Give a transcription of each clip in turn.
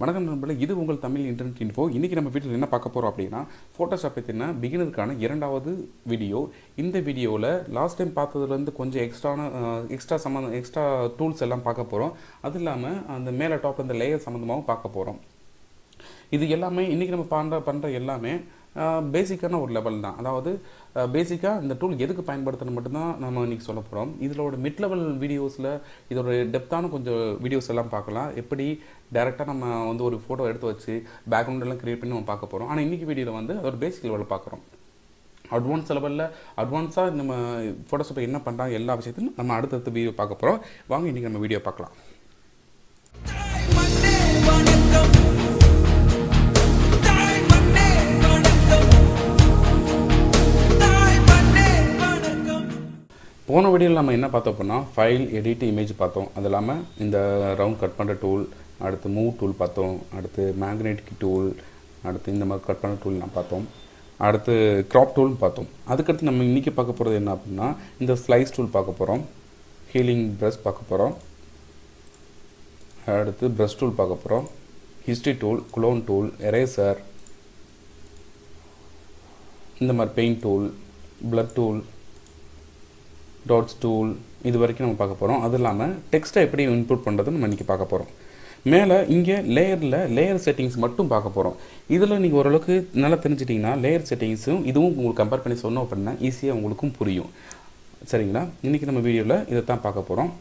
வணக்கம் நண்பர்களே, இது உங்கள் தமிழ் இன்டர்நெட் இன்ஃபோ. இன்றைக்கி நம்ம வீட்டில் என்ன பார்க்க போகிறோம் அப்படின்னா, ஃபோட்டோஷாப் பற்றின பிகினருக்கான இரண்டாவது வீடியோ. இந்த வீடியோவில் லாஸ்ட் டைம் பார்த்ததுலேருந்து கொஞ்சம் எக்ஸ்ட்ரா டூல்ஸ் எல்லாம் பார்க்க போகிறோம். அது இல்லாமல் அந்த மேலே டாப் இந்த லேயர் சம்மந்தமாகவும் பார்க்க போகிறோம். இது எல்லாமே இன்றைக்கி நம்ம பண்ணுற எல்லாமே பேசிக்கான ஒரு லெவல் தான். அதாவது பேசிக்காக இந்த டூல் எதுக்கு பயன்படுத்தணும் மட்டும்தான் நம்ம இன்றைக்கி சொல்ல போகிறோம். இதோட மிட் லெவல் வீடியோஸில் இதோட டெப்த்தான கொஞ்சம் வீடியோஸ் எல்லாம் பார்க்கலாம். எப்படி டேரெக்டாக நம்ம வந்து ஒரு ஃபோட்டோ எடுத்து வச்சு பேக்ரவுண்டெல்லாம் க்ரியேட் பண்ணி நம்ம பார்க்க போகிறோம். ஆனால் இன்றைக்கி வீடியோவில் வந்து அதோட பேசிக் லெவலில் பார்க்குறோம். அட்வான்ஸாக நம்ம ஃபோட்டோஷாப்பை என்ன பண்ணுறாங்க எல்லா விஷயத்தையும் நம்ம அடுத்தடுத்த வீடியோ பார்க்க போகிறோம். வாங்க இன்றைக்கி நம்ம வீடியோ பார்க்கலாம். போன வீடியோவில் நம்ம என்ன பார்த்தோம் அப்படின்னா, ஃபைல், எடிட், இமேஜ் பார்த்தோம். அது இல்லாமல் இந்த ரவுண்ட் கட் பண்ணுற டூல், அடுத்து மூவ் டூல் பார்த்தோம், அடுத்து மேக்னெட்டிக் டூல், அடுத்து இந்த மாதிரி கட் பண்ணுற டூல் நான் பார்த்தோம், அடுத்து க்ராப் டூல் பார்த்தோம். அதுக்கடுத்து நம்ம இன்றைக்கி பார்க்க போகிறது என்ன அப்படின்னா, இந்த ஸ்லைஸ் டூல் பார்க்க போகிறோம், ஹீலிங் ப்ரஷ் பார்க்க போகிறோம், அடுத்து ப்ரஷ் டூல் பார்க்க போகிறோம், history tool, clone tool, eraser, இந்த மாதிரி பெயிண்ட் டூல், பிளட் டூல், டாட்ஸ் டூல், இது வரைக்கும் நம்ம பார்க்க போகிறோம். அது இல்லாமல் டெக்ஸ்ட்டை எப்படி இன்புட் பண்ணுறது நம்ம இன்றைக்கி பார்க்க போகிறோம். மேலே இங்கே லேயர் செட்டிங்ஸ் மட்டும் பார்க்க போகிறோம். இதில் நீங்கள் ஓரளவுக்கு நல்லா தெரிஞ்சிட்டிங்கன்னா லேயர் செட்டிங்ஸும் இதுவும் உங்களுக்கு கம்பேர் பண்ணி சொன்னோம் அப்படின்னா ஈஸியாக உங்களுக்கும் புரியும். சரிங்களா? இன்றைக்கி நம்ம வீடியோவில் இதை தான் பார்க்க போகிறோம்.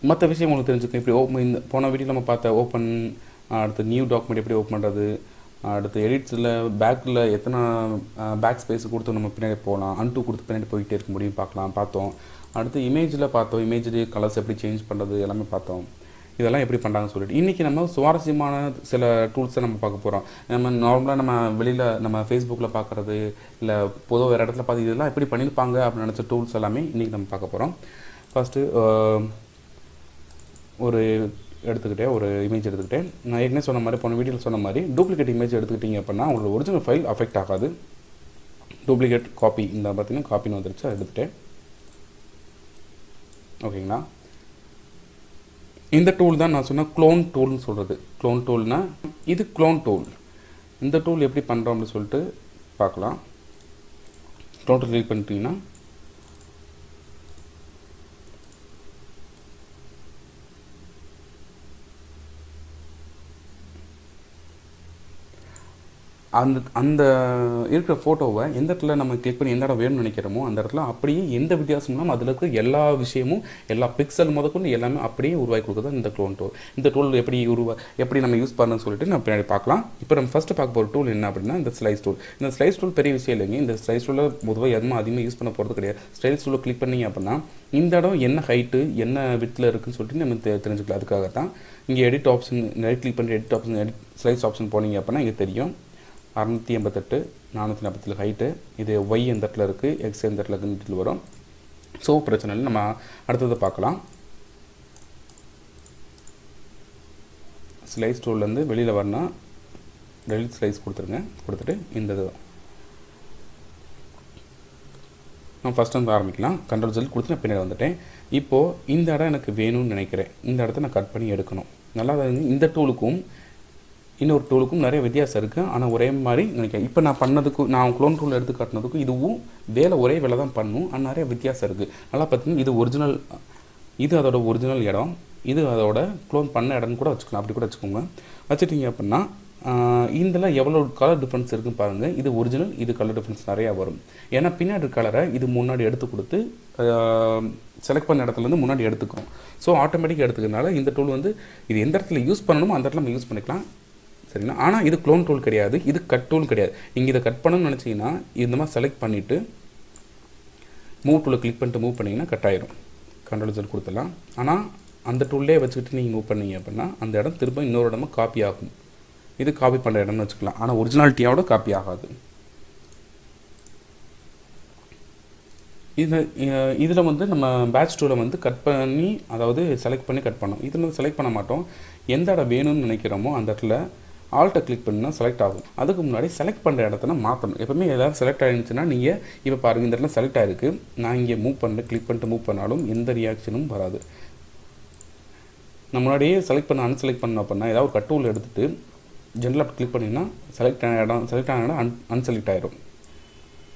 மற்ற விஷயம் உங்களுக்கு தெரிஞ்சுக்கணும். இப்படி இந்த போன வீடியோவில் நம்ம பார்த்த ஓப்பன், அடுத்து நியூ டாக்குமெண்ட் எப்படி ஓப்பன் பண்ணுறது, அடுத்து எடிட்ஸில் பேக்கில் எத்தனை பேக் ஸ்பேஸ் கொடுத்து நம்ம பின்னாடி போகலாம், அன்டூ கொடுத்து பின்னாடி போய்கிட்டே இருக்க முடியும் பார்த்தோம். அடுத்து இமேஜில் பார்த்தோம், இமேஜ் கலர்ஸ் எப்படி சேஞ்ச் பண்ணுறது எல்லாமே பார்த்தோம். இதெல்லாம் எப்படி பண்ணுறாங்கன்னு சொல்லிட்டு இன்றைக்கி நம்ம சுவாரஸ்யமான சில டூல்ஸை நம்ம பார்க்க போகிறோம். நம்ம நார்மலாக நம்ம வெளியில் நம்ம ஃபேஸ்புக்கில் பார்க்குறது இல்லை பொதுவாக வேறு இடத்துல பார்த்து இதெல்லாம் எப்படி பண்ணியிருப்பாங்க அப்படின்னு நினச்ச டூல்ஸ் எல்லாமே இன்றைக்கி நம்ம பார்க்க போகிறோம். ஃபஸ்ட்டு ஒரு இமேஜ் எடுத்துக்கிட்டேன். நான் ஏற்கனவே சொன்ன மாதிரி போன வீடியோவில் சொன்ன மாதிரி டூப்ளிகேட் இமேஜ் எடுத்துக்கிட்டிங்க அப்படின்னா உங்களோட ஒரிஜினல் ஃபைல் அஃபெக்ட் ஆகாது. டூப்ளிகேட் காப்பி இந்த பார்த்தீங்கன்னா காப்பின்னு வந்துருச்சு, அதை எடுத்துகிட்டேன். ஓகேங்களா? இந்த டூல் தான் நான் சொன்ன க்ளோன் டூல்னு சொல்கிறது. க்ளோன் டூல்னால் இது க்ளோன் டூல். இந்த டூல் எப்படி பண்ணுறோம் அப்படின்னு சொல்லிட்டு பார்க்கலாம். க்ளோன் டூல் கிளிக் பண்ணிட்டீங்கன்னா அந்த இருக்கிற ஃபோட்டோவை எந்த இடத்துல நம்ம கிளிக் பண்ணி எந்த இடம் வேணும்னு நினைக்கிறோமோ அந்த இடத்துல அப்படியே எந்த வித்தியாசமும் அதில் இருக்கிற எல்லா விஷயமும் எல்லா பிக்சல் முதற்கொண்டு எல்லாமே அப்படியே உருவாக்கி கொடுக்குறது இந்த க்ளோன் டூல். இந்த டூல் எப்படி நம்ம யூஸ் பண்ணணும்னு சொல்லிட்டு நம்ம பின்னாடி பார்க்கலாம். இப்போ நம்ம ஃபஸ்ட்டு பார்க்க போகிற டூல் என்ன அப்படின்னா இந்த ஸ்லைஸ் டூல். இந்த ஸ்லைஸ் டூல் பெரிய விஷயம் இல்லைங்க. இந்த ஸ்லைஸ் டூலில் பொதுவாக எதுவும் அதிகமாக யூஸ் பண்ண போகிறது கிடையாது. ஸ்லைஸ் டூலில் கிளிக் பண்ணிங்க அப்படின்னா இந்த இடம் என்ன ஹைட்டு என்ன வித்தில் இருக்குதுன்னு சொல்லிட்டு நம்ம தெரிஞ்சுக்கலாம். அதுக்காக தான் இங்கே எடிட் ஆப்ஷன் ரைட் கிளிக் பண்ணி எடிட் ஆப்ஷன் ஸ்லைஸ் ஆப்ஷன் போனீங்க அப்படின்னா இங்கே தெரியும் 688 447 ஹைட்டு. இது ஒய் எந்த இடத்துல இருக்குது, எக்ஸ் எந்த இடத்துல இருக்குன்னு வரும். ஸோ பிரச்சனை இல்லை, நம்ம அடுத்ததை பார்க்கலாம். ஸ்லைஸ் டூல்லேருந்து வெளியில் வரணும், டெலிட் ஸ்லைஸ் கொடுத்துட்டு இந்த இது நான் ஃபஸ்ட் வந்து ஆரம்பிக்கலாம். கண்ட்ரோல் கொடுத்து நான் பின்னாடி வந்துட்டேன். இப்போது இந்த இடம் எனக்கு வேணும்னு நினைக்கிறேன். இந்த இடத்த நான் கட் பண்ணி எடுக்கணும். நல்லா தான். இந்த டூலுக்கும் இன்னொரு டூலுக்கும் நிறைய வித்தியாசம் இருக்குது, ஆனால் ஒரே மாதிரி நினைக்கிறேன். இப்போ நான் க்ளோன் டூல் எடுத்து காட்டினதுக்கும் இதுவும் ஒரே வேலை தான் பண்ணும், ஆனால் நிறைய வித்தியாசம் இருக்குது. நல்லா பார்த்தீங்கன்னா இது அதோட ஒரிஜினல் இடம், இது அதோட க்ளோன் பண்ண இடம்னு கூட வச்சுக்கலாம். அப்படி கூட வச்சுக்கோங்க. வச்சுட்டிங்க அப்படின்னா இதில் எவ்வளோ கலர் டிஃப்ரென்ஸ் இருக்குன்னு பாருங்கள். இது ஒரிஜினல், இது கலர் டிஃப்ரென்ஸ் நிறையா வரும். ஏன்னா பின்னாடி கலரை இது முன்னாடி எடுத்து கொடுத்து செலக்ட் பண்ண இடத்துலேருந்து முன்னாடி எடுத்துக்கிறோம். ஸோ ஆட்டோமேட்டிக்காக எடுத்துக்கிறதுனால இந்த டூல் வந்து இது எந்த இடத்துல யூஸ் பண்ணணுமோ அந்த இடத்துல நம்ம யூஸ் பண்ணிக்கலாம். சரிங்களா? ஆனால் இது க்ளோன் டூல் கிடையாது, இது கட் டூல் கிடையாது. நீங்கள் இதை கட் பண்ணணும்னு நினச்சிங்கன்னா இந்த மாதிரி செலக்ட் பண்ணிவிட்டு மூவ் டூலை கிளிக் பண்ணிட்டு மூவ் பண்ணிங்கன்னா கட் ஆயிரும். கண்ட்ரோல் கொடுத்துடலாம். ஆனால் அந்த டூல்லே வச்சுக்கிட்டு நீங்கள் மூவ் பண்ணீங்க அப்படின்னா அந்த இடம் திரும்ப இன்னொரு இடமா காப்பி ஆகும். இது காப்பி பண்ணுற இடம்னு வச்சுக்கலாம், ஆனால் ஒரிஜினாலிட்டியோட காப்பி ஆகாது. இதில் வந்து நம்ம பேட்ச் டூலை வந்து கட் பண்ணி, அதாவது செலக்ட் பண்ணி கட் பண்ணோம். இதில் வந்து செலக்ட் பண்ண மாட்டோம். எந்த இடம் வேணும்னு நினைக்கிறோமோ அந்த இடத்துல ஆல்ட்டை கிளிக் பண்ணால் செலக்ட் ஆகும். அதுக்கு முன்னாடி செலக்ட் பண்ணுற இடத்துல மாற்றணும். எப்பவுமே ஏதாவது செலக்ட் ஆகிருந்துச்சுன்னா நீங்கள் இப்போ பாருங்கள், இந்த இடத்துல செலக்ட் ஆகிருக்கு. நான் இங்கே மூவ் கிளிக் பண்ணிட்டு மூவ் பண்ணாலும் எந்த ரியாக்ஷனும் வராது. நான் முன்னாடியே செலக்ட் பண்ண அன்செலக்ட் பண்ண அப்படின்னா ஏதாவது கட் டூல் எடுத்துகிட்டு ஜென்ரலாக கிளிக் பண்ணிங்கன்னா செலக்ட் ஆன இடம் அன்செலக்ட் ஆகிடும்.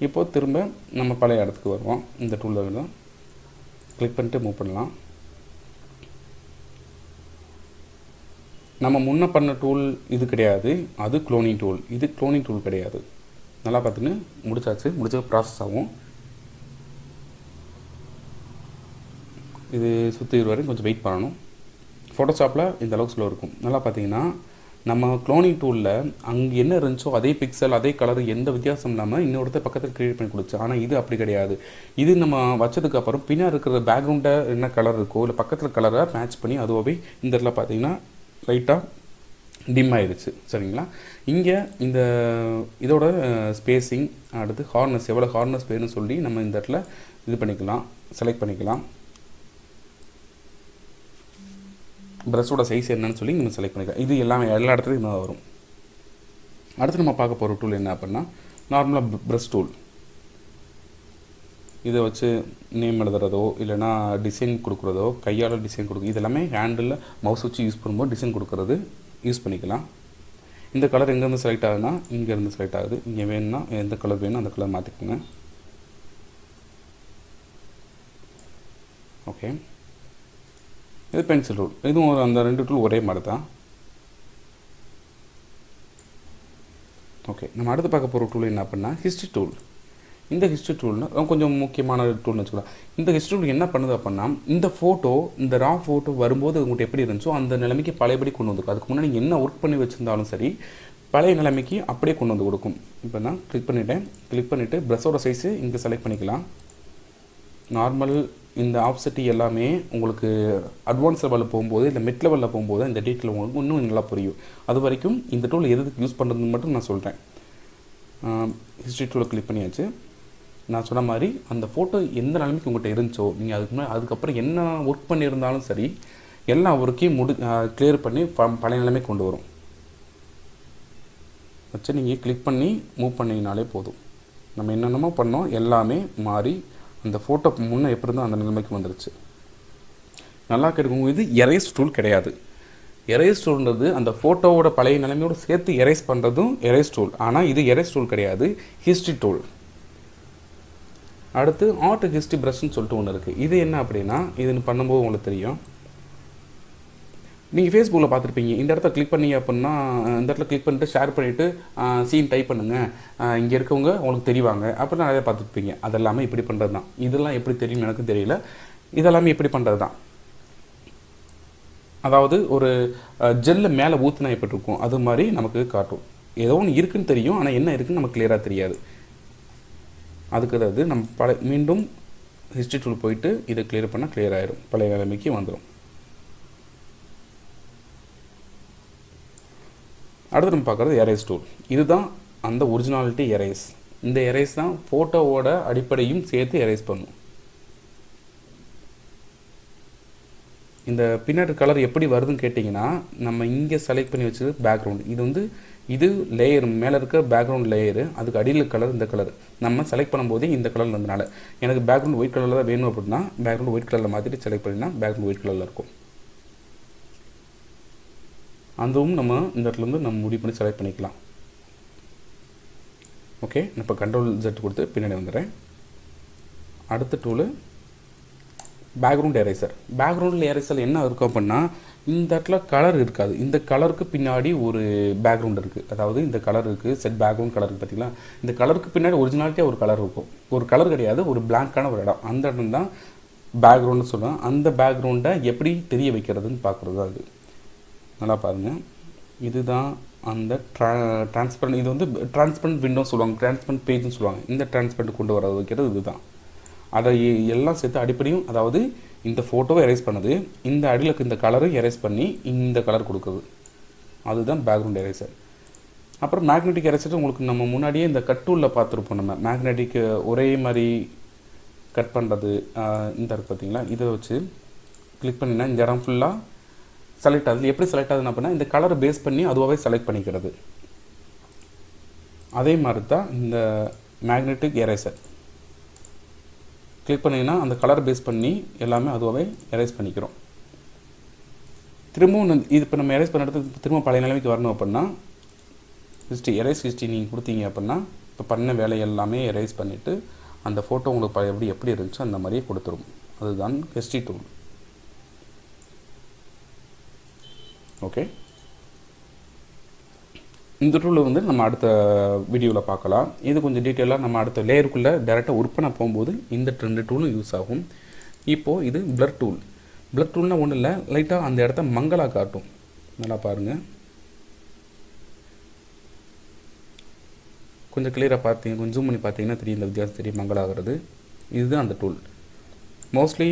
இப்போது திரும்ப நம்ம பழைய இடத்துக்கு வருவோம். இந்த டூலில் தான் கிளிக் பண்ணிட்டு மூவ் பண்ணலாம். நம்ம முன்ன பண்ண டூல் இது கிடையாது, அது க்ளோனிங் டூல். இது க்ளோனிங் டூல் கிடையாது. நல்லா பார்த்துன்னு முடிச்ச ப்ராசஸ் ஆகும். இது சுற்றி வரைக்கும் கொஞ்சம் வெயிட் பண்ணணும். ஃபோட்டோஷாப்பில் இந்த அளவுக்கு ஸ்லோ இருக்கும். நல்லா பார்த்தீங்கன்னா நம்ம க்ளோனிங் டூலில் அங்கே என்ன இருந்துச்சோ அதே பிக்சல் அதே கலர் எந்த வித்தியாசம் இல்லாமல் இன்னொருத்தர் பக்கத்தில் க்ரியேட் பண்ணி கொடுச்சு. ஆனால் இது அப்படி கிடையாது. இது நம்ம வச்சதுக்கப்புறம் பின்னாடி இருக்கிற பேக்ரவுண்டை என்ன கலர் இருக்கோ இல்லை பக்கத்தில் கலரை மேட்ச் பண்ணி அதுவாகவே இந்த இடத்துல பார்த்தீங்கன்னா லைட்டாக டிம் ஆயிடுச்சு. சரிங்களா? இங்கே இந்த இதோட ஸ்பேஸிங் அடுத்து ஹார்னஸ் எவ்வளோ ஹார்னஸ் வேணும்னு சொல்லி நம்ம இந்த இடத்துல இது பண்ணிக்கலாம், செலக்ட் பண்ணிக்கலாம். ப்ரஷோட சைஸ் என்னன்னு சொல்லி நம்ம செலக்ட் பண்ணிக்கலாம். இது எல்லாமே எல்லா இடத்துலையும் தான் வரும். அடுத்து நம்ம பார்க்க போகிற டூல் என்ன அப்படின்னா நார்மலாக ப்ரஷ் டூல். இதை வச்சு நேம் எழுதுறதோ இல்லைனா டிசைன் கொடுக்குறதோ கையால் டிசைன் கொடுக்குறது இது எல்லாமே ஹேண்டில் மவுஸ் வச்சு யூஸ் பண்ணும்போது டிசைன் கொடுக்குறது யூஸ் பண்ணிக்கலாம். இந்த கலர் எங்கேருந்து செலக்ட் ஆகுதுன்னா இங்கேருந்து செலக்ட் ஆகுது. இங்கே வேணும்னா எந்த கலர் வேணும் அந்த கலர் மாற்றிக்கோங்க. ஓகே, இது பென்சில் டூல். இதுவும் அந்த ரெண்டு டூல் ஒரே மாதிரி தான். ஓகே, நம்ம அடுத்து பார்க்க போகிற டூல் என்ன அப்படின்னா ஹிஸ்ட்ரி டூல். இந்த ஹிஸ்ட்ரி டூல்னு கொஞ்சம் முக்கியமான டூல்னு வச்சுக்கலாம். இந்த ஹிஸ்ட்ரி டூல் என்ன பண்ணுது அப்படின்னா இந்த ஃபோட்டோ இந்த ரா ஃபோட்டோ வரும்போது உங்கள்கிட்ட எப்படி இருந்துச்சோ அந்த நிலைமைக்கு பழையபடி கொண்டு வந்துருக்கும். அதுக்கு முன்னாடி நீங்கள் என்ன ஒர்க் பண்ணி வச்சுருந்தாலும் சரி பழைய நிலைமைக்கு அப்படியே கொண்டு வந்து கொடுக்கும். இப்போ நான் கிளிக் பண்ணிவிட்டு ப்ரஷோட சைஸு இங்கே செலக்ட் பண்ணிக்கலாம். நார்மல் இந்த ஆப்செட்டி எல்லாமே உங்களுக்கு அட்வான்ஸ் லெவலில் போகும்போது இல்லை மிட் லெவலில் போகும்போது இந்த டீட்டெயில் உங்களுக்கு இன்னும் நல்லா புரியும். அது வரைக்கும் இந்த டூல் எதுக்கு யூஸ் பண்ணுறதுன்னு மட்டும் நான் சொல்கிறேன். ஹிஸ்ட்ரி டூலை கிளிக் பண்ணியாச்சு. நான் சொன்ன மாதிரி அந்த ஃபோட்டோ எந்த நிலைமைக்கு உங்கள்கிட்ட இருந்துச்சோ நீங்கள் அதுக்கப்புறம் என்ன ஒர்க் பண்ணியிருந்தாலும் சரி எல்லா ஒர்க்கையும் கிளியர் பண்ணி பழைய நிலைமை கொண்டு வரும். வச்சு நீங்கள் கிளிக் பண்ணி மூவ் பண்ணிங்கனாலே போதும். நம்ம என்னென்னமோ பண்ணோம் எல்லாமே மாறி அந்த ஃபோட்டோ முன்னே எப்படி இருந்தோ அந்த நிலைமைக்கு வந்துருச்சு. நல்லா கிடைக்கும். இது எரேஸ் டூல் கிடையாது. எரேஸ் டூல்ன்றது அந்த ஃபோட்டோவோட பழைய நிலைமையோடு சேர்த்து எரேஸ் பண்ணுறதும் எரேஸ் டூல். ஆனால் இது எரேஸ் டூல் கிடையாது, ஹிஸ்ட்ரி டூல். அடுத்து ஆர்ட் ஹிஸ்ட்ரி ப்ரஷ்ன்னு சொல்லிட்டு ஒன்று இருக்குது. இது என்ன அப்படின்னா இதுன்னு பண்ணும்போது உங்களுக்கு தெரியும். நீங்கள் ஃபேஸ்புக்கில் பார்த்துருப்பீங்க. இந்த இடத்த கிளிக் பண்ணி அப்படின்னா இந்த இடத்துல கிளிக் பண்ணிட்டு ஷேர் பண்ணிவிட்டு சீன் டைப் பண்ணுங்கள், இங்கே இருக்கவங்க உங்களுக்கு தெரிவாங்க அப்படின்னா நிறைய பார்த்துருப்பீங்க. அதெல்லாமே இப்படி பண்ணுறது தான். இதெல்லாம் எப்படி தெரியும் எனக்கு தெரியல. இதெல்லாமே இப்படி பண்ணுறது தான். அதாவது ஒரு ஜெல்லை மேலே ஊற்றுனா எப்படி இருக்கும் அது மாதிரி நமக்கு காட்டும். ஏதோ ஒன்று இருக்குதுன்னு தெரியும், ஆனால் என்ன இருக்குதுன்னு நமக்கு கிளியராக தெரியாது. அதுக்கு அதாவது நம்ம மீண்டும் ஹிஸ்ட்ரி டூல் போயிட்டு இதை கிளியர் பண்ணால் கிளியர் ஆயிடும், பழைய நிலைமைக்கு வந்துடும். அடுத்து நம்ம பார்க்குறது எரேஸ் டூல். இதுதான் அந்த ஒரிஜினாலிட்டி எரேஸ். இந்த எரேஸ் தான் ஃபோட்டோவோட அடிப்படையும் சேர்த்து எரேஸ் பண்ணும். இந்த பின்னாடி கலர் எப்படி வருதுன்னு கேட்டிங்கன்னா நம்ம இங்கே செலக்ட் பண்ணி வச்சது பேக்ரவுண்டு. இது லேயர் மேலே இருக்க பேக்ரவுண்ட் லேயரு, அதுக்கு அடியில் கலர் இந்த கலர் நம்ம செலக்ட் பண்ணும்போதே இந்த கலரில் இருந்தனால எனக்கு பேக்ரவுண்ட் ஒயிட் கலரில் தான் வேணும் அப்படின்னா பேக்ரவுண்ட் ஒயிட் கலரில் மாற்றிட்டு செலக்ட் பண்ணினா பேக்ரவுண்ட் ஒயிட் கலரில் இருக்கும். அதுவும் நம்ம இந்த இடத்துலேருந்து நம்ம முடிவு பண்ணி செலக்ட் பண்ணிக்கலாம். ஓகே, இப்போ ctrl+z கொடுத்து பின்னாடி வந்துடுறேன். அடுத்த டூலு பேக்ரவுண்ட் எரேசர். பேக்ரவுண்டில் எரேசர் என்ன இருக்கும் அப்படின்னா இந்த இடத்துல கலர் இருக்காது. இந்த கலருக்கு பின்னாடி ஒரு பேக்ரவுண்ட் இருக்குது. அதாவது இந்த கலர் இருக்குது, செட் பேக்ரவுண்ட் கலர் இருக்குது பார்த்தீங்களா. இந்த கலருக்கு பின்னாடி ஒரிஜினாலிட்டியாக ஒரு கலர் இருக்கும். ஒரு கலர் கிடையாது, ஒரு பிளாங்கான ஒரு இடம். அந்த இடம் தான் பேக்ரவுண்டுன்னு சொல்லுவேன். அந்த பேக்ரவுண்டை எப்படி தெரிய வைக்கிறதுன்னு பார்க்குறது தான் அது. நல்லா பாருங்கள். இதுதான் அந்த டிரான்ஸ்பரண்ட். இது வந்து டிரான்ஸ்பரண்ட் விண்டோ சொல்லுவாங்க, டிரான்ஸ்பரண்ட் பேஜ்னு சொல்லுவாங்க. இந்த டிரான்ஸ்பரண்ட் கொண்டு வர வைக்கிறது இதுதான். அதை எல்லாம் சேர்த்து அடிப்படையும் அதாவது இந்த ஃபோட்டோவை எரேஸ் பண்ணுது, இந்த அடியில் இந்த கலரை எரேஸ் பண்ணி இந்த கலர் கொடுக்குது. அதுதான் பேக்ரவுண்ட் எரேசர். அப்புறம் மேக்னெட்டிக் எரேசர் உங்களுக்கு நம்ம முன்னாடியே இந்த கட் டூலில் பார்த்துருப்போம். நம்ம மேக்னெட்டிக் ஒரே மாதிரி கட் பண்ணுறது இந்த இருக்குது பார்த்தீங்களா. இதை வச்சு கிளிக் பண்ணினா இந்த இடம் ஃபுல்லாக செலக்ட் ஆகுது. எப்படி செலக்ட் ஆகுதுன்னு அப்படின்னா இந்த கலரை பேஸ் பண்ணி அதுவாகவே செலக்ட் பண்ணிக்கிறது. அதே மாதிரி தான் இந்த மேக்னெட்டிக் எரேசர். கிளிக் பண்ணிங்கன்னா அந்த கலர் பேஸ் பண்ணி எல்லாமே அதுவாகவே எரேஸ் பண்ணிக்கிறோம். திரும்பவும் இது இப்போ நம்ம எரேஸ் பண்ண இடத்துக்கு திரும்ப பழைய நிலைமைக்கு வரணும் அப்படின்னா எரேஸ் ஹிஸ்ட்ரி நீங்கள் கொடுத்தீங்க அப்படின்னா இப்போ பண்ண வேலை எல்லாமே எரேஸ் பண்ணிவிட்டு அந்த ஃபோட்டோ உங்களுக்கு எப்படி இருந்துச்சோ அந்த மாதிரியே கொடுத்துரும். அதுதான் ஹிஸ்ட்ரி டூல். ஓகே, இந்த டூலை வந்து நம்ம அடுத்த வீடியோவில் பார்க்கலாம். இது கொஞ்சம் டீட்டெயிலாக நம்ம அடுத்த லேயருக்குள்ளே டேரெக்டாக ஒர்க் பண்ண போகும்போது இந்த 2 டூலும் யூஸ் ஆகும். இப்போது இது பிளர் டூல். பிளர் டூல்னால் ஒன்றும் இல்லை, லைட்டாக அந்த இடத்த மங்கலாக காட்டும். நல்லா பாருங்கள், கொஞ்சம் கிளியராக பார்த்தீங்க, கொஞ்சம் ஜூம் பண்ணி பார்த்தீங்கன்னா தெரியும், இந்த வித்தியாசம் தெரியும் மங்கலாகிறது. இதுதான் அந்த டூல். மோஸ்ட்லி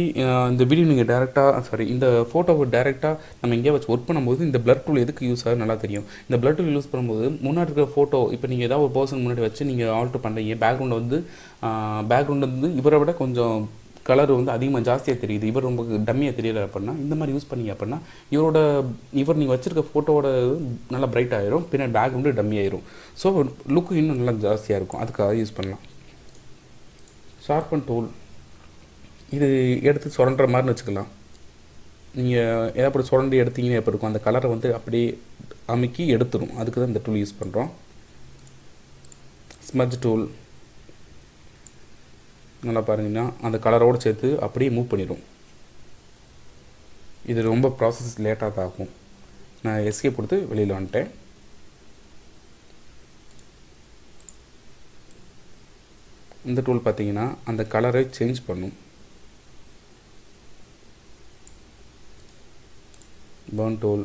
இந்த வீடியோ நீங்கள் டேரெக்டாக இந்த ஃபோட்டோவை டேரெக்டாக நம்ம எங்கேயா வச்சு ஒர்க் பண்ணும்போது இந்த பிளர் டூல் எதுக்கு யூஸ் ஆகும் நல்லா தெரியும். இந்த பிளர் டூல் யூஸ் பண்ணும்போது முன்னாடி இருக்கிற ஃபோட்டோ இப்போ நீங்கள் ஏதாவது ஒரு பர்சன் முன்னாடி வச்சு நீங்கள் ஆல்ட்ரு பண்ணுறீங்க, பேக்ரவுண்ட் வந்து இவரை விட கொஞ்சம் கலர் வந்து அதிகமாக ஜாஸ்தியாக தெரியுது, இவர் ரொம்ப டம்மியாக தெரியல அப்படின்னா இந்த மாதிரி யூஸ் பண்ணீங்க அப்படின்னா இவர் நீங்கள் வச்சுருக்க ஃபோட்டோவோட நல்லா பிரைட் ஆகிரும், பின்னாடி பேக்ரவுண்டு டம்மி ஆயிரும். ஸோ லுக்கு இன்னும் நல்லா ஜாஸ்தியாக இருக்கும், அதுக்காக யூஸ் பண்ணலாம். ஷார்பன் டூல் இது எடுத்து சுரண்டுற மாதிரின்னு வச்சுக்கலாம். நீங்கள் ஏதாவது சுரண்டி எடுத்தீங்கன்னா எப்போ இருக்கும், அந்த கலரை வந்து அப்படியே அமுக்கி எடுத்துரும், அதுக்கு தான் இந்த டூல் யூஸ் பண்ணுறோம். ஸ்மட்ஜ் டூல் நல்லா பாருங்கன்னா அந்த கலரோடு சேர்த்து அப்படியே மூவ் பண்ணிடும். இது ரொம்ப ப்ராசஸ் லேட்டாக தான் ஆகும். நான் எஸ்கேப் கொடுத்து வெளியில் வந்துட்டேன். இந்த டூல் பார்த்தீங்கன்னா அந்த கலரை சேஞ்ச் பண்ணும். பர்ன் டூல்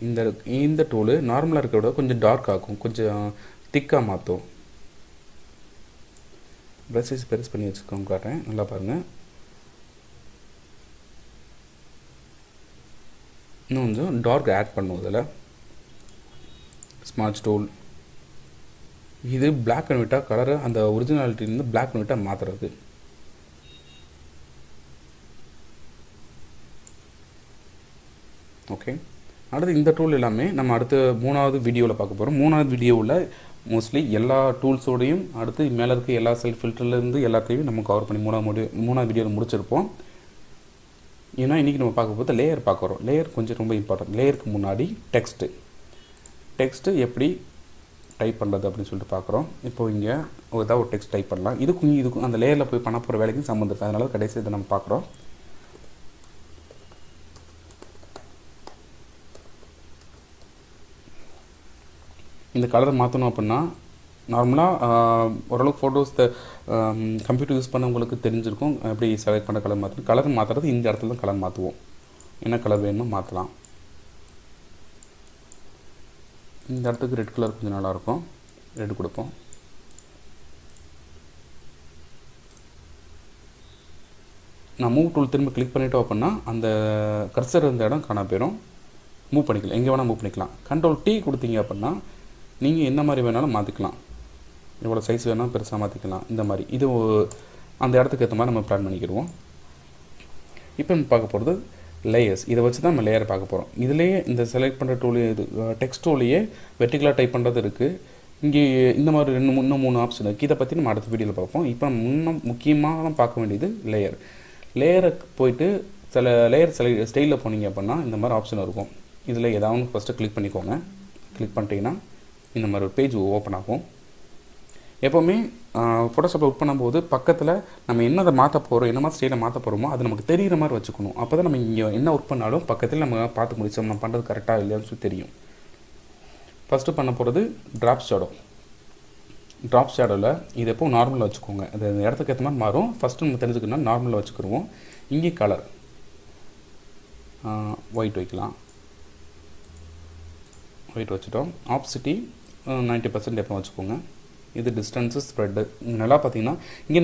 இந்த டூலு நார்மலாக இருக்கிறத விட கொஞ்சம் டார்க் ஆகும், கொஞ்சம் திக்காக மாற்றும். ப்ரஷஸ் பெருசு பண்ணி வச்சுக்கோங்க, காட்டுறேன் நல்லா பாருங்கள். இன்னும் கொஞ்சம் டார்க் ஆட் பண்ணும் இதில். ஸ்மார்ட் டூல் இது பிளாக் அண்ட் ஒயிட்டாக கலரை அந்த ஒரிஜினாலிட்டிலேருந்து பிளாக் அண்ட் ஒயிட்டாக மாற்றுறது. ஓகே, அடுத்து இந்த டூல் எல்லாமே நம்ம அடுத்த 3வது வீடியோவில் பார்க்க போகிறோம். 3வது வீடியோவில் மோஸ்ட்லி எல்லா டூல்ஸோடையும் அடுத்து மேலே இருக்க எல்லா செல்ஃப் ஃபில்டர்லேருந்து எல்லாத்தையும் நம்ம கவர் பண்ணி 3வது வீடியோவில் முடிச்சிருப்போம். ஏன்னா இன்றைக்கி நம்ம பார்க்க போது லேயர் பார்க்குறோம். லேயர் கொஞ்சம் ரொம்ப இம்பார்ட்டன்ட். லேயருக்கு முன்னாடி டெக்ஸ்ட்டு எப்படி டைப் பண்ணுறது அப்படின்னு சொல்லிட்டு பார்க்குறோம். இப்போது இங்கே ஏதாவது ஒரு டெக்ஸ்ட் டைப் பண்ணலாம். இதுக்கும் அந்த லேயரில் போய் பண்ண போகிற வேலைக்கும் சம்மந்தம் இருக்குது, அதனால கடைசி இதை நம்ம பார்க்குறோம். இந்த கலரை மாற்றணும் அப்படின்னா நார்மலாக ஓரளவுக்கு ஃபோட்டோஸ் கம்ப்யூட்டர் யூஸ் பண்ணவங்களுக்கு தெரிஞ்சிருக்கும் எப்படி செலக்ட் பண்ண கலர் மாற்றணும். கலர் மாற்றுறது இந்த இடத்துல தான் கலர் மாற்றுவோம். என்ன கலர் வேணுமோ மாற்றலாம். இந்த இடத்துக்கு ரெட் கலர் கொஞ்சம் நல்லாயிருக்கும், ரெட் கொடுப்போம். நான் மூவ் டூல் திரும்ப கிளிக் பண்ணிட்டோம் அப்படின்னா அந்த கர்சர் இருந்த இடம் காண போயிடும். மூவ் பண்ணிக்கலாம், எங்கே வேணால் மூவ் பண்ணிக்கலாம். Ctrl+T கொடுத்தீங்க அப்படின்னா நீங்கள் என்ன மாதிரி வேணாலும் மாற்றிக்கலாம். எவ்வளோ சைஸ் வேணாலும் பெருசாக மாற்றிக்கலாம். இந்த மாதிரி இது அந்த இடத்துக்கு ஏற்ற மாதிரி நம்ம பிளான் பண்ணிக்கிடுவோம். இப்போ நம்ம பார்க்க போகிறது லேயர்ஸ். இதை வச்சு தான் நம்ம லேயரை பார்க்க போகிறோம். இதிலேயே இந்த செலக்ட் பண்ணுற டூல் இது டெக்ஸ்ட் டூலையே வெர்டிகலாக டைப் பண்ணுறது இருக்குது. இங்கே இந்த மாதிரி இன்னும் 3 ஆப்ஷன் இருக்குது. இதை பற்றி நம்ம அடுத்த வீடியோவில் பார்ப்போம். இப்போ நம்ம முக்கியமாக பார்க்க வேண்டியது லேயருக்கு போயிட்டு சில லேயர் ஸ்டைலில் போனீங்க அப்படின்னா இந்த மாதிரி ஆப்ஷன் இருக்கும். இதில் ஏதாவது ஃபஸ்ட்டு கிளிக் பண்ணிக்கோங்க. கிளிக் பண்ணிட்டீங்கன்னா இந்த மாதிரி ஒரு பேஜ் ஓப்பன் ஆகும். எப்போவுமே ஃபோட்டோஷாப்பில் ஒர்க் பண்ணும்போது பக்கத்தில் நம்ம என்னதை மாற்ற போகிறோம், என்ன மாதிரி ஸ்டைலில் மாற்ற போகிறோமோ அது நமக்கு தெரிகிற மாதிரி வச்சுக்கணும். அப்போ தான் நம்ம இங்கே என்ன ஒர்க் பண்ணாலும் பக்கத்தில் நம்ம பார்த்து முடிச்சோம் நம்ம பண்ணுறது கரெக்டாக இல்லையான்னு சொல்லி தெரியும். ஃபஸ்ட்டு பண்ண போகிறது ட்ராப் ஷேடோவில் இது எப்போ நார்மலில் வச்சுக்கோங்க. அது அந்த இடத்துக்கு ஏற்ற மாதிரி மாறும். ஃபஸ்ட்டு நம்ம தெரிஞ்சுக்கணும்னா நார்மலில் வச்சுக்கிடுவோம். இங்கே கலர் ஒயிட் வைக்கலாம். ஒயிட் வச்சுட்டோம். ஆப்சிட்டி 90% எப்போ வச்சுக்கோங்க. இது டிஸ்டன்ஸு ஸ்ப்ரெட்டு. நல்லா பார்த்தீங்கன்னா இங்கே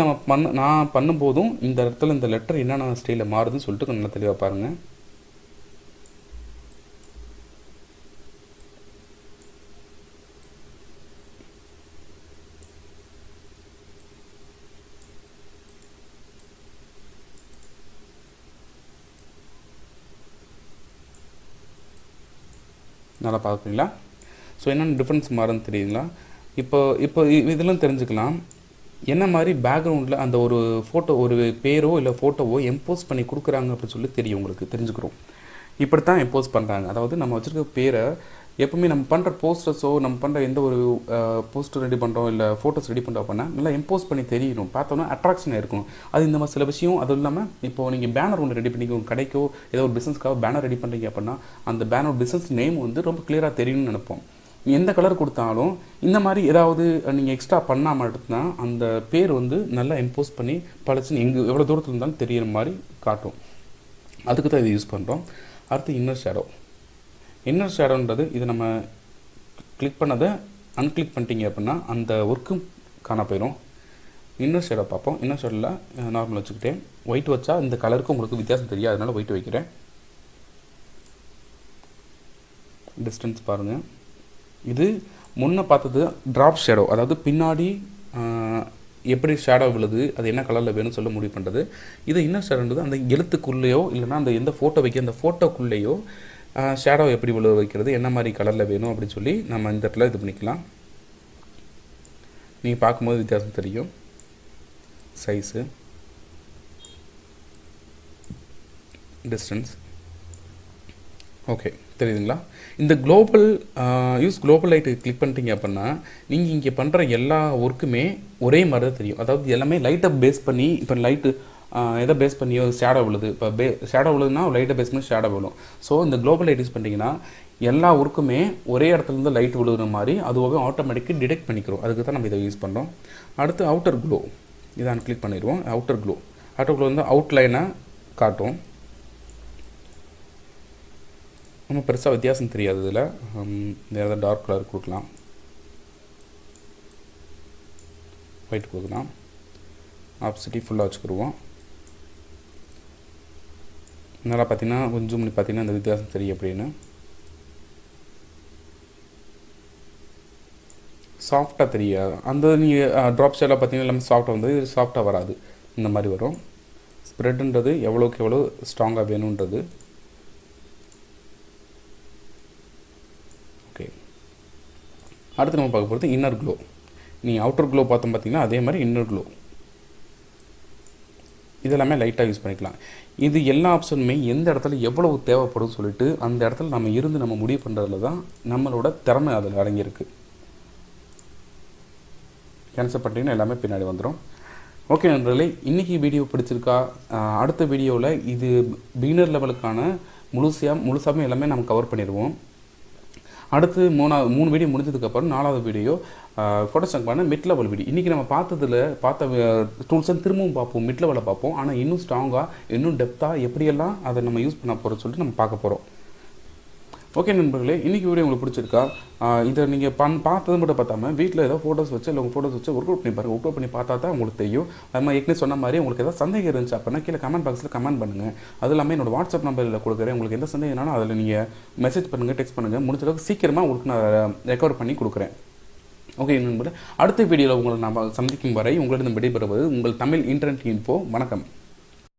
நான் பண்ணும்போதும் இந்த இடத்துல இந்த லெட்டர் என்னென்ன ஸ்டைலில் மாறுதுன்னு சொல்லிட்டு கொஞ்சம் நல்லா தெளிவாக பாருங்கள். நல்லா பார்க்குறீங்களா? ஸோ என்னென்ன டிஃப்ரென்ஸ் மாறுன்னு தெரியுங்களா? இப்போ இதெல்லாம் தெரிஞ்சுக்கலாம். என்ன மாதிரி பேக்ரவுண்டில் அந்த ஒரு பேரோ இல்லை ஃபோட்டோவோ எம்போஸ் பண்ணி கொடுக்குறாங்க அப்படின்னு சொல்லி தெரியும், உங்களுக்கு தெரிஞ்சுக்கிறோம். இப்படி தான் இம்போஸ் பண்ணுறாங்க. அதாவது நம்ம வச்சுருக்க பேரை எப்பவுமே நம்ம பண்ணுற போஸ்டர்ஸோ நம்ம பண்ணுற எந்த ஒரு போஸ்டர் ரெடி பண்ணுறோம் இல்லை ஃபோட்டோஸ் ரெடி பண்ணுறோம் அப்படின்னா நல்லா இம்போஸ் பண்ணி தெரியணும், பார்த்தோன்னா அட்ராக்ஷனாக இருக்கணும். அது இந்த மாதிரி சில விஷயம். அதுவும் இல்லாமல் இப்போது நீங்கள் பேனர் ஒன்று ரெடி பண்ணி உங்கள் கடைக்கோ ஏதோ ஒரு பிஸ்னஸ்க்காக பேனர் ரெடி பண்ணுறீங்க அப்படின்னா அந்த பேனர் பிஸ்னஸ் நேம் வந்து ரொம்ப கிளியராக தெரியணும்னு நினைப்போம். எந்த கலர் கொடுத்தாலும் இந்த மாதிரி ஏதாவது நீங்கள் எக்ஸ்ட்ரா பண்ணால் மட்டும்தான் அந்த பேர் வந்து நல்லா இம்போஸ் பண்ணி பழச்சுன்னு எவ்வளோ தூரத்தில் இருந்தாலும் தெரிகிற மாதிரி காட்டும். அதுக்கு தான் இது யூஸ் பண்ணுறோம். அடுத்து இன்னர் ஷேடோ. இன்னர் ஷேடோன்றது இது நம்ம கிளிக் பண்ணதை அன்கிளிக் பண்ணிட்டீங்க அப்படின்னா அந்த ஒர்க்கும் காண போயிடும். இன்னர் ஷேடோ பார்ப்போம். இன்னர் ஷேடோவில் நார்மல் வச்சுக்கிட்டேன். ஒயிட் வச்சா இந்த கலருக்கு உங்களுக்கு வித்தியாசம் தெரியும், அதனால ஒயிட் வைக்கிறேன். டிஸ்டன்ஸ் பாருங்கள். இது முன்னே பார்த்தது ட்ராப் ஷேடோ, அதாவது பின்னாடி எப்படி ஷேடோ விழுது அது என்ன கலரில் வேணும்னு சொல்ல முடிவு பண்ணுறது. இது இன்னர் ஷேடோன்றது அந்த எழுத்துக்குள்ளேயோ இல்லைனா அந்த எந்த ஃபோட்டோ வைக்க அந்த ஃபோட்டோக்குள்ளேயோ ஷேடோ எப்படி விழுவ வைக்கிறது, என்ன மாதிரி கலரில் வேணும் அப்படின்னு சொல்லி நம்ம இந்த இடத்துல இது பண்ணிக்கலாம். நீங்கள் பார்க்கும்போது வித்தியாசம் தெரியும். சைஸு, டிஸ்டன்ஸ், ஓகே தெரியுதுங்களா? இந்த குளோபல் லைட்டு கிளிக் பண்ணிட்டீங்க அப்படின்னா நீங்கள் இங்கே பண்ணுற எல்லா ஒர்க்குமே ஒரே மாதிரி தான் தெரியும். அதாவது எல்லாமே லைட்டை பேஸ் பண்ணி, இப்போ லைட்டு எதை பேஸ் பண்ணி ஷேடோ விழுது, இப்போ ஷேடோ விழுதுன்னா லைட்டை பேஸ் பண்ணி ஷேடோ விழும். ஸோ இந்த குளோபல் லைட் யூஸ் பண்ணிட்டீங்கன்னா எல்லா ஒர்க்குமே ஒரே இடத்துலேருந்து லைட் விழுகிற மாதிரி அதுவாகவே ஆட்டோமேட்டிக்காக டிடெக்ட் பண்ணிக்கிறோம். அதுக்கு தான் நம்ம இதை யூஸ் பண்ணுறோம். அடுத்து அவுட்டர் க்ளோ, இதை கிளிக் பண்ணிடுவோம். அவுட்டர் க்ளோ வந்து அவுட்லைனை காட்டும். நம்ம பெருசாக வித்தியாசம் தெரியாது. இதில் ஏதாவது டார்க் கலர் கொடுக்கலாம், ஒயிட் கொடுக்கலாம். ஆப்சிட்டி ஃபுல்லாக வச்சுக்கிடுவோம். நல்லா பார்த்தீங்கன்னா கொஞ்சம் பண்ணி பார்த்தீங்கன்னா இந்த வித்தியாசம் தெரியும் அப்படின்னு. சாஃப்டாக தெரியாது. அந்த நீங்கள் ட்ராப் ஷேடில் பார்த்தீங்கன்னா எல்லாமே சாஃப்டாக வந்து இது சாஃப்டாக வராது, இந்த மாதிரி வரும். ஸ்ப்ரெட்டுன்றது எவ்வளோக்கு எவ்வளோ ஸ்ட்ராங்காக வேணுன்றது. ஓகே, அடுத்து நம்ம பார்க்க போகிறது இன்னர் க்ளோ. நீங்கள் அவுட்டர் க்ளோ பார்த்தோம் பார்த்தீங்கன்னா அதே மாதிரி இன்னர் க்ளோ. இதெல்லாமே லைட்டாக யூஸ் பண்ணிக்கலாம். இது எல்லா ஆப்ஷனுமே எந்த இடத்துல எவ்வளவு தேவைப்படும் சொல்லிட்டு அந்த இடத்துல நம்ம இருந்து நம்ம முடிவு பண்ணுறதுல தான் நம்மளோட திறமை அதில் அடங்கியிருக்கு. கேன்சல் பண்ணிட்டீங்கன்னா எல்லாமே பின்னாடி வந்துடும். ஓகே நண்பர்களே, இன்றைக்கி வீடியோ பிடிச்சிருக்கா? அடுத்த வீடியோவில் இது பிகினர் லெவலுக்கான முழுசாமே எல்லாமே நம்ம கவர் பண்ணிடுவோம். அடுத்து 3 வீடியோ முடிஞ்சதுக்கப்புறம் 4வது வீடியோ ஃபோட்டோஷாப்பான மிட் லெவல் வீடியோ. இன்றைக்கி நம்ம பார்த்த டூல்ஸை திரும்பவும் பார்ப்போம், மிட் லெவலில் பார்ப்போம். ஆனால் இன்னும் ஸ்ட்ராங்காக இன்னும் டெப்த்தாக எப்படியெல்லாம் அதை நம்ம யூஸ் பண்ண போகிறோம் சொல்லிட்டு நம்ம பார்க்க போகிறோம். ஓகே நண்பர்களே, இன்றைக்கி வீடியோ உங்களுக்கு பிடிச்சிருக்கா? இதை நீங்கள் பார்த்தது மட்டும் பார்த்தாம வீட்டில் ஏதோ ஃபோட்டோஸ் வச்சு இல்லை உங்கள் ஃபோட்டோஸ் வச்சு ஒர்க் அவுட் பண்ணி பாருங்கள். ஒர்க் அவுட் பண்ணி பார்த்தா தான் உங்களுக்கு தெரியும். அது மாதிரி ஏற்கனவே சொன்ன மாதிரி உங்களுக்கு ஏதாவது சந்தேகம் இருந்துச்சு அப்படின்னா கீழே கமெண்ட் பாக்ஸில் கமெண்ட் பண்ணுங்கள். அது இல்லாமல் என்னோட வாட்ஸ்அப் நம்பரில் கொடுக்குறேன். உங்களுக்கு எந்த சந்தேகம்னாலும் அதில் நீங்கள் மெசேஜ் பண்ணுங்கள், டெக்ஸ்ட் பண்ணுங்கள். முடிஞ்ச அளவுக்கு சீக்கிரமாக உங்களுக்கு நான் ரெக்கவர் பண்ணி கொடுக்குறேன். ஓகே நண்பர்களே, அடுத்த வீடியோவில் உங்களை நான் சந்திக்கும் வரை உங்களிடம் விடைபெறுவது உங்கள் தமிழ் இன்டர்நெட் இன்ஃபோ. வணக்கம்.